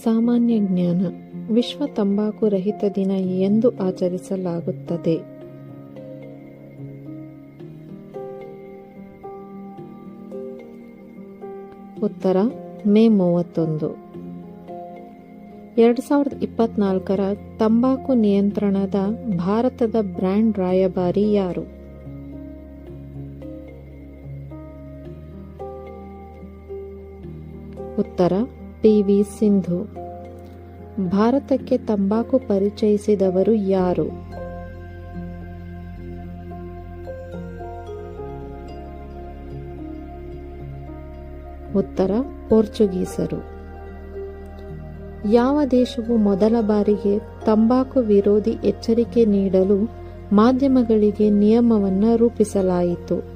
ಸಾಮಾನ್ಯ ಜ್ಞಾನ. ವಿಶ್ವ ತಂಬಾಕು ರಹಿತ ದಿನ ಎಂದು ಆಚರಿಸಲಾಗುತ್ತದೆ? ಉತ್ತರ ಮೇ 31. 2024ರ ತಂಬಾಕು ನಿಯಂತ್ರಣದ ಭಾರತದ ಬ್ರ್ಯಾಂಡ್ ರಾಯಭಾರಿ ಯಾರು? ಉತ್ತರ ಪಿ.ವಿ. ಸಿಂಧು. ಭಾರತಕ್ಕೆ ತಂಬಾಕು ಪರಿಚಯಿಸಿದವರು ಯಾರು? ಉತ್ತರ ಪೋರ್ಚುಗೀಸರು. ಯಾವ ದೇಶವು ಮೊದಲ ಬಾರಿಗೆ ತಂಬಾಕು ವಿರೋಧಿ ಎಚ್ಚರಿಕೆ ನೀಡಲು ಮಾಧ್ಯಮಗಳಿಗೆ ನಿಯಮವನ್ನು ರೂಪಿಸಲಾಯಿತು?